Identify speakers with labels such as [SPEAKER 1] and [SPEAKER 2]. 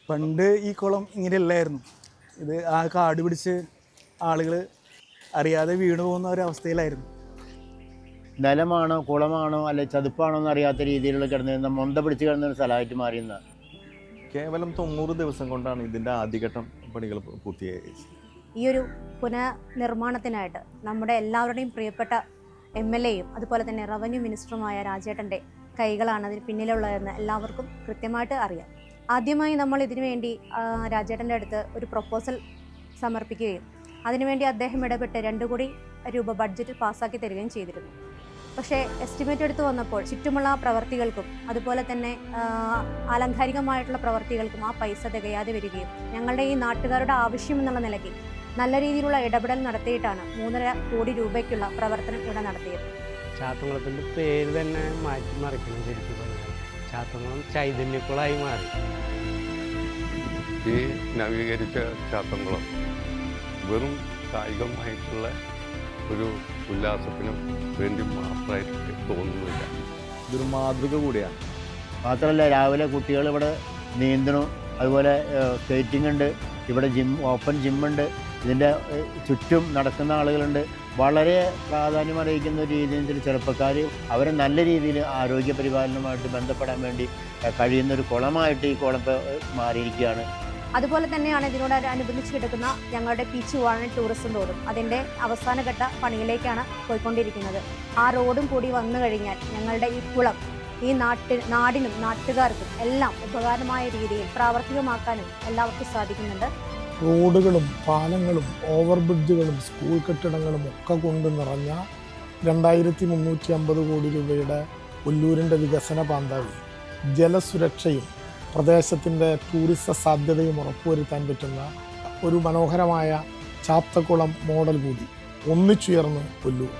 [SPEAKER 1] പണ്ട് ഈ കുളം ഇങ്ങനെയല്ലായിരുന്നു. ഇത് ആ കാട് പിടിച്ച് ആളുകൾ അറിയാതെ വീണു പോകുന്ന ഒരവസ്ഥയിലായിരുന്നു.
[SPEAKER 2] നിലമാണോ കുളമാണോ അല്ലെ ചതുപ്പാണോ എന്ന് അറിയാത്ത രീതിയിലുള്ള കിടന്നിരുന്ന മൊന്ത പിടിച്ച് കിടന്ന ഒരു സ്ഥലമായിട്ട് മാറിയെന്ന.
[SPEAKER 3] കേവലം 90 ദിവസം കൊണ്ടാണ് ഇതിൻ്റെ ആദ്യഘട്ടം പണികൾ പൂർത്തിയായത്.
[SPEAKER 4] ഈ ഒരു പുനർനിർമ്മാണത്തിനായിട്ട് നമ്മുടെ എല്ലാവരുടെയും പ്രിയപ്പെട്ട MLA-യും അതുപോലെ തന്നെ റവന്യൂ മിനിസ്റ്ററുമായ രാജേട്ടൻ്റെ കൈകളാണ് അതിന് പിന്നിലുള്ളതെന്ന് എല്ലാവർക്കും കൃത്യമായിട്ട് അറിയാം. ആദ്യമായി നമ്മൾ ഇതിനു വേണ്ടി രാജേട്ടൻ്റെ അടുത്ത് ഒരു പ്രൊപ്പോസൽ സമർപ്പിക്കുകയും അതിനുവേണ്ടി അദ്ദേഹം ഇടപെട്ട് 2 കോടി രൂപ ബഡ്ജറ്റ് പാസ്സാക്കി തരികയും ചെയ്തിരുന്നു. പക്ഷേ എസ്റ്റിമേറ്റ് എടുത്തു വന്നപ്പോൾ ചുറ്റുമുള്ള പ്രവർത്തികൾക്കും അതുപോലെ തന്നെ ആലങ്കാരികമായിട്ടുള്ള പ്രവർത്തികൾക്കും ആ പൈസ തികയാതെ വരികയും ഞങ്ങളുടെ ഈ നാട്ടുകാരുടെ ആവശ്യം എന്നുള്ള നിലയ്ക്ക് നല്ല രീതിയിലുള്ള ഇടപെടൽ നടത്തിയിട്ടാണ് 3.5 കോടി രൂപയ്ക്കുള്ള പ്രവർത്തനം ഇവിടെ നടത്തിയത്.
[SPEAKER 5] ചാത്തങ്കുളത്തിൻ്റെ പേര് തന്നെ മാറ്റിമറിക്കണം. ശരിക്കും പറഞ്ഞാൽ ചാത്തങ്കുളം ചൈതന്യക്കുളമായി മാറി.
[SPEAKER 6] ഈ നവീകരിച്ച ചാത്തങ്കുളം വെറും കായികമായിട്ടുള്ള ഒരു ഉല്ലാസത്തിനും വേണ്ടി മാത്രമായിട്ട് തോന്നുന്നില്ല.
[SPEAKER 3] ഇതൊരു മാതൃക കൂടിയാണ്.
[SPEAKER 2] മാത്രമല്ല രാവിലെ കുട്ടികൾ ഇവിടെ നീന്തണം, അതുപോലെ സ്കേറ്റിംഗ് ഉണ്ട്, ഇവിടെ ഓപ്പൺ ജിമ്മുണ്ട്, ഇതിൻ്റെ ചുറ്റും നടക്കുന്ന ആളുകളുണ്ട്. വളരെ പ്രാധാന്യമറിയിക്കുന്ന ഒരു രീതിയിൽ ചെറുപ്പക്കാർ അവരെ നല്ല രീതിയിൽ ആരോഗ്യ പരിപാലനവുമായിട്ട് ബന്ധപ്പെടാൻ വേണ്ടി കഴിയുന്നൊരു കുളമായിട്ട് ഈ കുളം മാറിയിരിക്കുകയാണ്.
[SPEAKER 4] അതുപോലെ തന്നെയാണ് ഇതിനോടനുബന്ധിച്ച് കിടക്കുന്ന ഞങ്ങളുടെ പീച്ച് വാഴ ടൂറിസം റോഡും അതിൻ്റെ അവസാനഘട്ട പണിയിലേക്കാണ് പോയിക്കൊണ്ടിരിക്കുന്നത്. ആ റോഡും കൂടി വന്നു കഴിഞ്ഞാൽ ഞങ്ങളുടെ ഈ കുളം ഈ നാടിനും നാട്ടുകാർക്കും എല്ലാം ഉപകാരമായ രീതിയിൽ പ്രാവർത്തികമാക്കാനും എല്ലാവർക്കും സാധിക്കുന്നുണ്ട്.
[SPEAKER 7] റോഡുകളും പാലങ്ങളും ഓവർ ബ്രിഡ്ജുകളും സ്കൂൾ കെട്ടിടങ്ങളും ഒക്കെ കൊണ്ട് നിറഞ്ഞ 2350 കോടി രൂപയുടെ ഒല്ലൂരിൻ്റെ വികസന പാന്താവി ജലസുരക്ഷയും പ്രദേശത്തിൻ്റെ ടൂറിസ സാധ്യതയും ഉറപ്പുവരുത്താൻ പറ്റുന്ന ഒരു മനോഹരമായ ചാത്തക്കുളം മോഡൽ കൂടി ഒന്നിച്ചുയർന്ന് ഒല്ലൂർ.